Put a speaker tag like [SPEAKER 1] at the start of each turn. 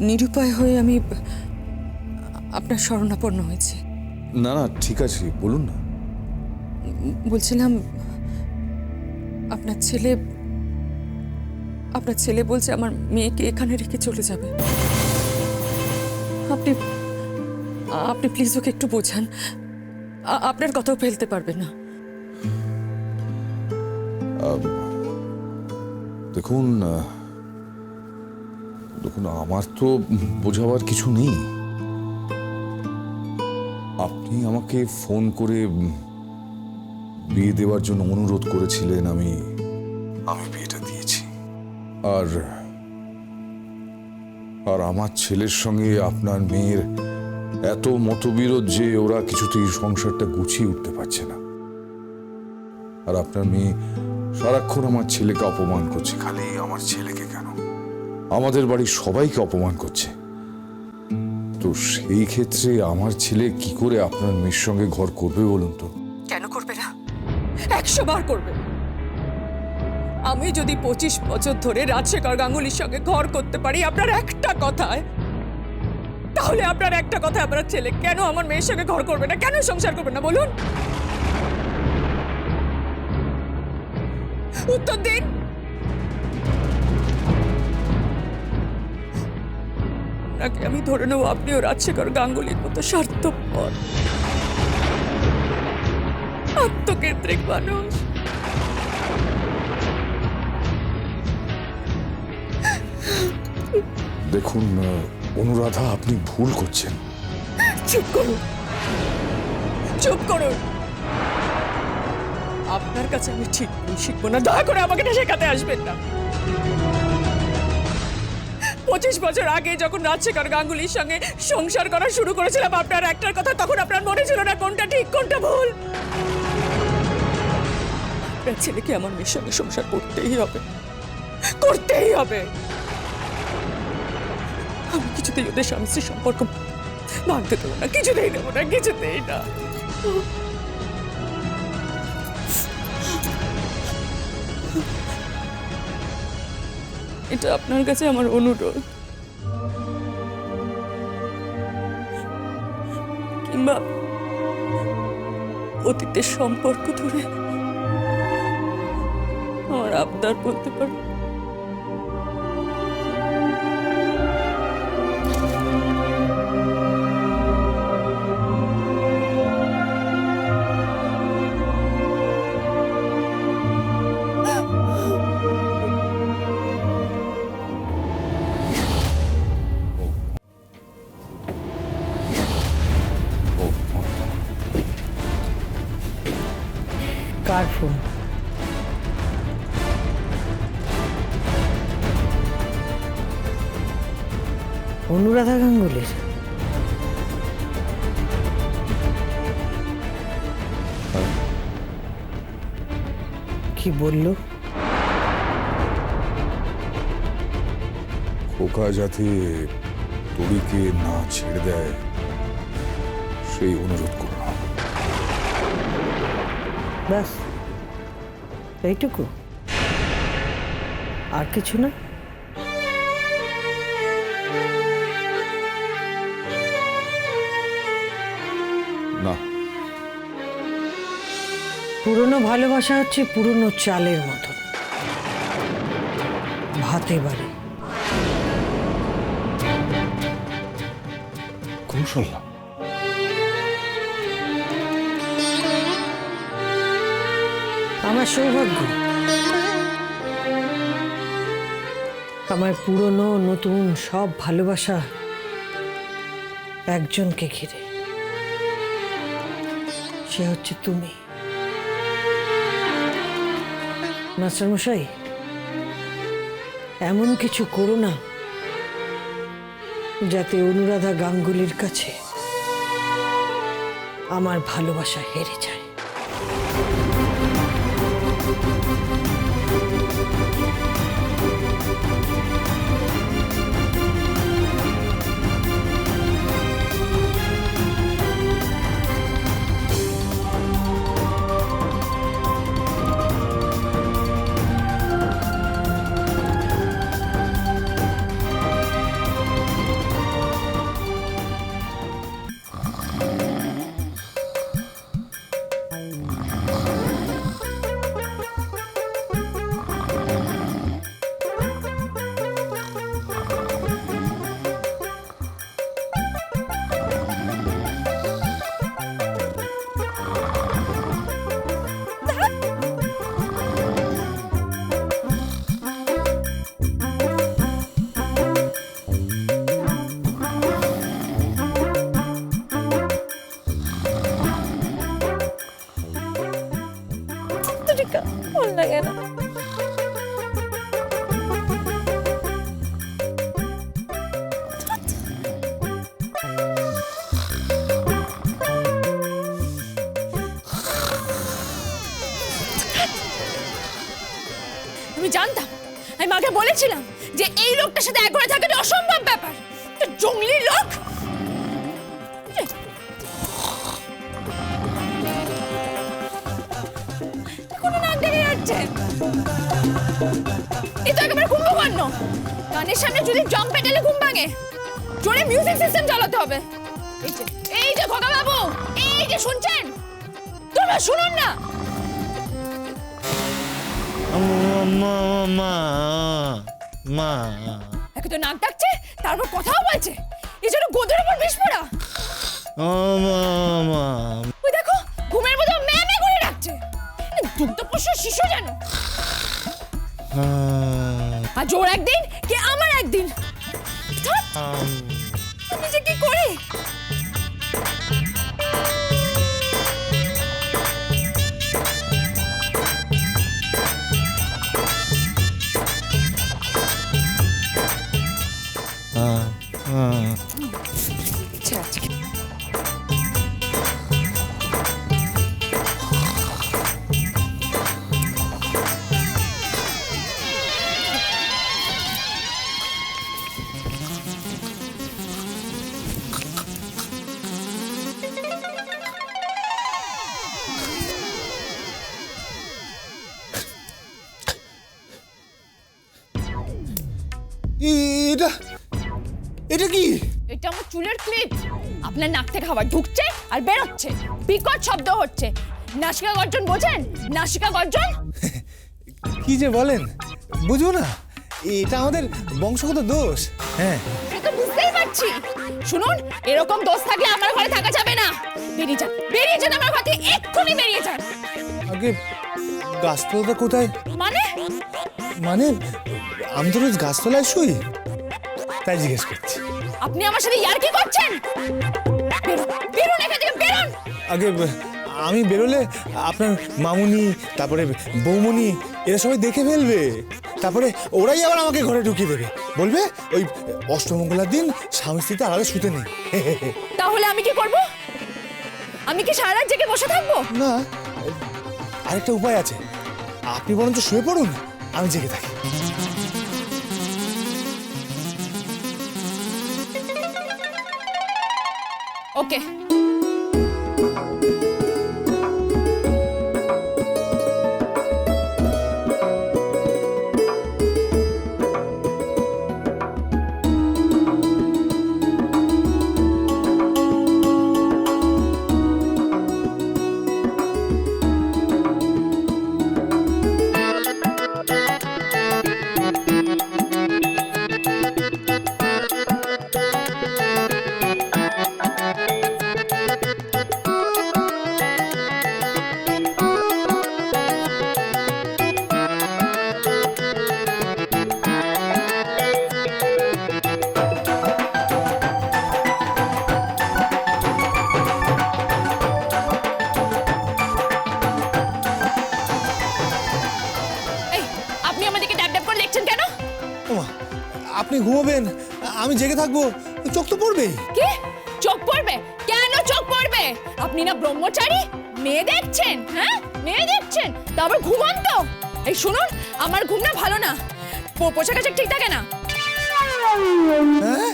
[SPEAKER 1] নিরুপায় হয়ে আমি আপনার শরণাপন্ন হয়েছি।
[SPEAKER 2] না না, ঠিক আছে, বলুন না।
[SPEAKER 1] বলছিলাম, আপনার ছেলে বলছে আমার মেয়েকে এখানে রেখে চলে যাবে। আপনি আপনি প্লিজ ওকে একটু বোঝান। আপনার কথাও ফেলতে পারবে না।
[SPEAKER 2] দেখুন দেখুন, আমার তো বোঝাবার কিছু নেই। আপনি আমাকে ফোন করে বিয়ে দেওয়ার জন্য অনুরোধ করেছিলেন, আমি বিয়েটা দিয়েছি। আর আর আমার ছেলের সঙ্গে আপনার মেয়ের এত মতবিরোধ যে ওরা কিছুতেই সংসারটা গুছিয়ে উঠতে পারছে না। আর আপনার মেয়ে সারাক্ষণ আমার ছেলেকে অপমান করছে। খালি আমার ছেলেকে কেন, আমাদের বাড়ির সবাইকে অপমান করছে। তো সেই ক্ষেত্রে আমার ছেলে কি করে আপনার মেয়ের সঙ্গে ঘর করবে বলুন তো?
[SPEAKER 1] কেন করবে না? 100 বার করবে। আমি যদি 25 বছর ধরে রাজশেখর গাঙ্গুলির সঙ্গে ঘর করতে পারি আপনার একটা কথায়, তাহলে আপনার একটা কথায় আপনার ছেলে কেন আমার মেয়ের সঙ্গে ঘর করবে না, কেন সংসার করবে না বলুন? উত্তর দিন। নাকি আমি ধরে নেব আপনিও রাজশেখর গাঙ্গুলির মতো স্বার্থপর, আত্মকেন্দ্রিক মানুষ?
[SPEAKER 2] দেখুন অনুরাধা, আপনি ভুল করছেন।
[SPEAKER 1] চুপ করুন, চুপ করুন। আপনার কাছে আমি ঠিক শিখবো না, দয়া করে আমাকে এটা শেখাতে আসবেন না। 25 বছর আগে যখন রাজশেখর গাঙ্গুলির সঙ্গে সংসার করা শুরু করেছিলাম আপনার একটার কথা, তখন আপনার মনে ছিল না কোনটা ঠিক কোনটা ভুল? আপনার ছেলেকে আমার মেয়ের সঙ্গে সংসার করতেই হবে, করতেই হবে। আমি কিছুতেই ওদের স্বামী স্ত্রীর সম্পর্ক ভাঙতে দেবো না, কিছুতেই দেবো না, কিছুতেই না। এটা আপনার কাছে আমার অনুরোধ। কিংবা অতীতের সম্পর্ক ধরে আমার আবদার বলতে পারো।
[SPEAKER 3] কার ফোন? অনুরাধা গাঙ্গুলির? কি বলল?
[SPEAKER 2] খোকা যাতে তরিকে না ছেড়ে দেয় সেই অনুরোধ করলাম।
[SPEAKER 3] ব্যাস এইটুকু, আর কিছু না?
[SPEAKER 2] না,
[SPEAKER 3] পুরনো ভালোবাসা হচ্ছে পুরনো চালের মতন, ভাতে বাড়ে।
[SPEAKER 2] কৌশল্যা,
[SPEAKER 3] আমার সৌভাগ্য, আমার পুরনো নতুন সব ভালোবাসা একজনকে ঘিরে। সে হচ্ছে তুমি। মাস্টারমশাই, এমন কিছু করো না যাতে অনুরাধা গাঙ্গুলির কাছে আমার ভালোবাসা হেরে যায়।
[SPEAKER 1] জানতাম, আমি মাকে বলেছিলাম যে এই লোকটার সাথে এক ঘরে থাকাটা অসম্ভব ব্যাপার। তো জঙ্গলি লোক। কোনো নাক ডেকে যাচ্ছে। এই তো একেবারে কুম্ভকর্ণ। কানের সামনে যদি জং পেটালে ঘুম ভাঙে। জোরে মিউজিক সিস্টেম চালাতে হবে। এই যে খোকা বাবু, এই যে শুনছেন, তোমরা শুনুন না।
[SPEAKER 4] মা
[SPEAKER 1] একে তো নাক ডাকছে, তারপর কথাও বলছে। এই জন্য গোদের উপর বিষ পড়া। ওই দেখো, ঘুমের মধ্যে ম্যামে করে রাখছে। দুগ্ধপোষ্য শিশু যেন। আজ ওর একদিন কে আমার একদিন। আমি যে কি করি। আচ্ছা, আজকে
[SPEAKER 4] এটা এটা কি?
[SPEAKER 1] এটা আমার চুলের ক্লিপ। আপনার নাক থেকে খাবার ঢুকছে আর বেরোচ্ছে, বিকট শব্দ হচ্ছে। নাসিকা গর্জন বোঝেন? নাসিকা গর্জন।
[SPEAKER 4] কি যে বলেন, বুঝবো না? এটা আমাদের বংশগত দোষ। হ্যাঁ,
[SPEAKER 1] সে তো বুঝতেই পারছি। শুনুন, এরকম দোষ থাকলে আমার ঘরে থাকা যাবে না। বেরিয়ে যান, বেরিয়ে যান আমার ঘর থেকে, এক্ষুনি বেরিয়ে যান।
[SPEAKER 4] আগে গাছতলাটা কোথায়?
[SPEAKER 1] মানে
[SPEAKER 4] মানে আমি তো রোজ গাছতলায় শুই, তাই জিজ্ঞেস করছি।
[SPEAKER 1] আপনি আমার সাথে ইয়ার্কি করছেন? বেরোন, বেরোন এখান থেকে, বেরোন।
[SPEAKER 4] আগে আমি বেরোলে আপনার মামুনি, তারপরে বৌমনি, এরা সবাই দেখে ফেলবে। তারপরে ওরাই আবার আমাকে ঘরে ঢুকিয়ে দেবে, বলবে ওই অষ্টমঙ্গলার দিন স্বামী স্ত্রীতে আলাদা শুতে নেই।
[SPEAKER 1] তাহলে আমি কি করব? আমি কি সারা রাত জেগে বসে থাকবো?
[SPEAKER 4] না, আরেকটা উপায় আছে। আপনি বরঞ্চ শুয়ে পড়ুন, আমি জেগে থাকি।
[SPEAKER 1] ওকে।
[SPEAKER 4] আপনি ঘুমাবেন, আমি জেগে থাকবো, চোখ তো পড়বেই।
[SPEAKER 1] কি চোখ পড়বে? কেন চোখ পড়বে? আপনি না ব্রহ্মচারী? মেয়ে দেখছেন? হ্যাঁ, মেয়ে দেখছেন, তারপর ঘুমান তো। এই শুনুন, আমার ঘুম না ভালো না, পোশাক আশাক ঠিক থাকে না।
[SPEAKER 4] হ্যাঁ,